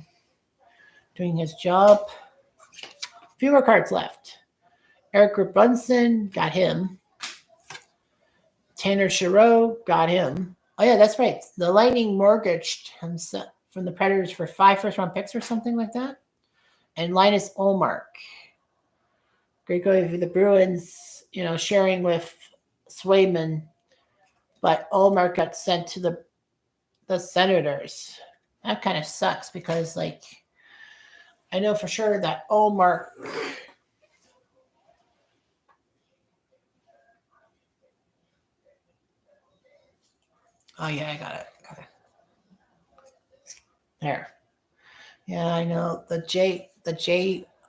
doing his job. A few more cards left. Eric Rabunson, got him. Tanner Giroux, got him. Oh, yeah, that's right. The Lightning mortgaged himself from the Predators for 5 first-round picks or something like that. And Linus Ullmark. Great goalie for the Bruins, sharing with Swayman. But Ullmark got sent to the Senators. That kind of sucks because, I know for sure that Ullmark Oh yeah, I got it. There. Yeah, I know the J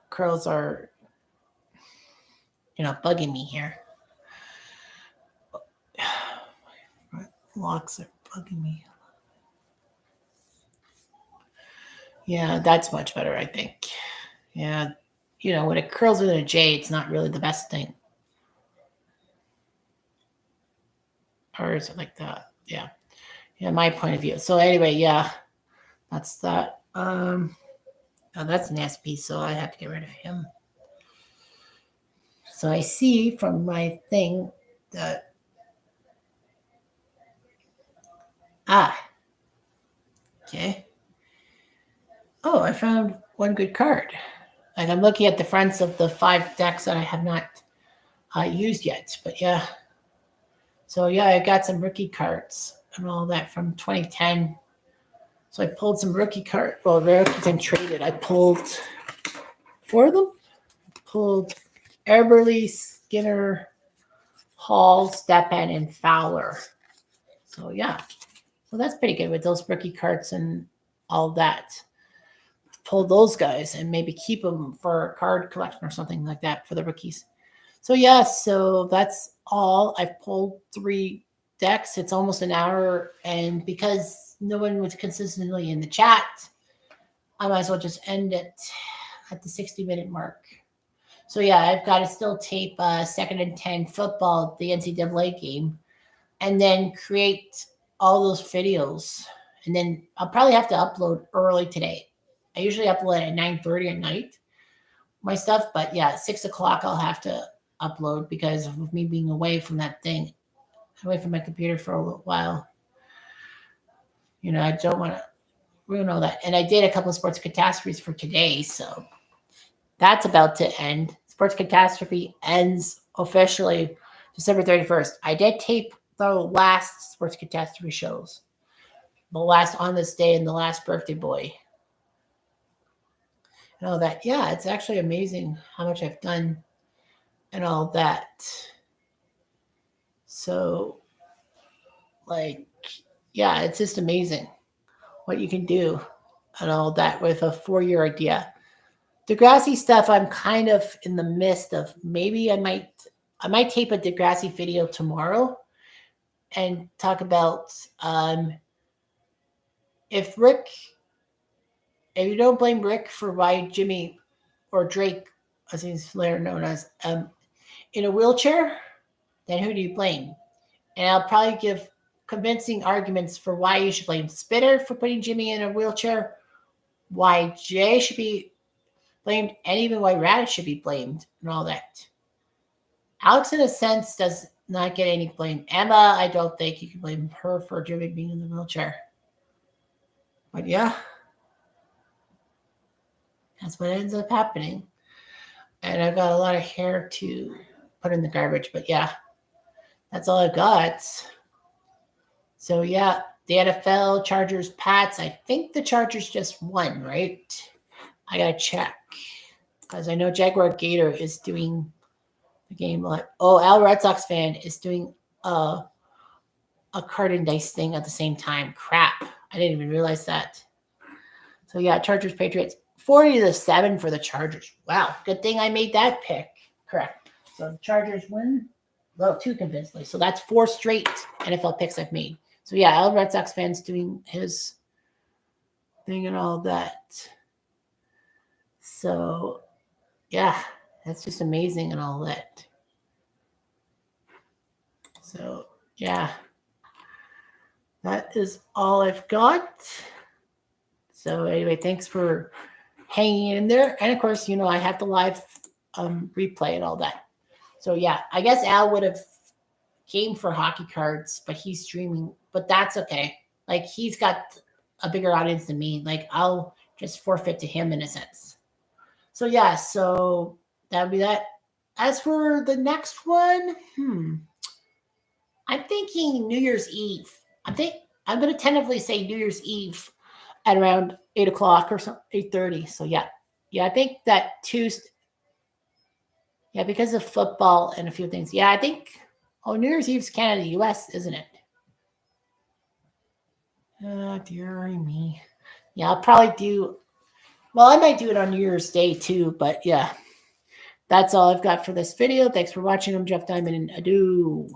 curls are bugging me here. Locks are bugging me. Yeah, that's much better, I think. Yeah, when it curls within a J, it's not really the best thing. Or is it like that? Yeah. Yeah, my point of view. So anyway, yeah, that's that. Oh, that's an SP, so I have to get rid of him. So I see from my thing that okay. Oh, I found one good card. Like I'm looking at the fronts of the 5 decks that I have not used yet. But yeah, so yeah, I got some rookie cards and all that from 2010. So I pulled some rookie card. Well, rookies and traded. I pulled 4 of them. Pulled Eberly, Skinner, Hall, Stepan, and Fowler. So yeah, so that's pretty good with those rookie cards and all that. Pull those guys and maybe keep them for a card collection or something like that for the rookies. So yeah, so that's all. I've pulled 3 decks. It's almost an hour, and because no one was consistently in the chat, I might as well just end it at the 60-minute mark. So yeah, I've got to still tape 2nd and 10 football, the NCAA game, and then create all those videos. And then I'll probably have to upload early today. I usually upload at 9:30 at night, my stuff. But yeah, 6 o'clock I'll have to upload because of me being away from that thing, away from my computer for a little while. I don't want to ruin all that. And I did a couple of sports catastrophes for today, so that's about to end. Sports catastrophe ends officially December 31st. I did tape the last sports catastrophe shows, the last on this day and the last birthday boy. And all that. Yeah, it's actually amazing how much I've done and all that. So, like, yeah, it's just amazing what you can do and all that with a 4-year idea. Degrassi stuff, I'm kind of in the midst of. Maybe I might tape a Degrassi video tomorrow and talk about if you don't blame Rick for why Jimmy or Drake, as he's later known as, in a wheelchair, then who do you blame? And I'll probably give convincing arguments for why you should blame Spitter for putting Jimmy in a wheelchair, why Jay should be blamed, and even why Radish should be blamed, and all that. Alex, in a sense, does not get any blame. Emma, I don't think you can blame her for Jimmy being in the wheelchair. But yeah, that's what ends up happening. And I've got a lot of hair to put in the garbage, but yeah, that's all I've got. So yeah, the NFL, Chargers, Pats. I think the Chargers just won, right? I gotta check because I know Jaguar Gator is doing the game. Like, oh, Al Red Sox fan is doing a card and dice thing at the same time. Crap, I didn't even realize that. So yeah, Chargers, Patriots, 40-7 for the Chargers. Wow, good thing I made that pick correct. So the Chargers win, well, 2 convincingly. So that's 4 straight NFL picks I've made. So yeah, Al Red Sox fans doing his thing and all that. So yeah, that's just amazing and all that. So yeah, that is all I've got. So anyway, thanks for hanging in there. And of course, I have the live replay and all that. So yeah, I guess Al would have came for hockey cards, but he's streaming. But that's okay. Like he's got a bigger audience than me. Like I'll just forfeit to him in a sense. So yeah, so that'll be that. As for the next one, I'm thinking New Year's Eve. I'm going to tentatively say New Year's Eve at around 8 o'clock or so, 8:30. So yeah, I think that Tuesday. Yeah, because of football and a few things. Yeah, I think. Oh, New Year's Eve's Canada, U.S., isn't it? Dear me. Yeah, I'll probably do. Well, I might do it on New Year's Day too. But yeah, that's all I've got for this video. Thanks for watching. I'm Jeff Diamond, and adieu.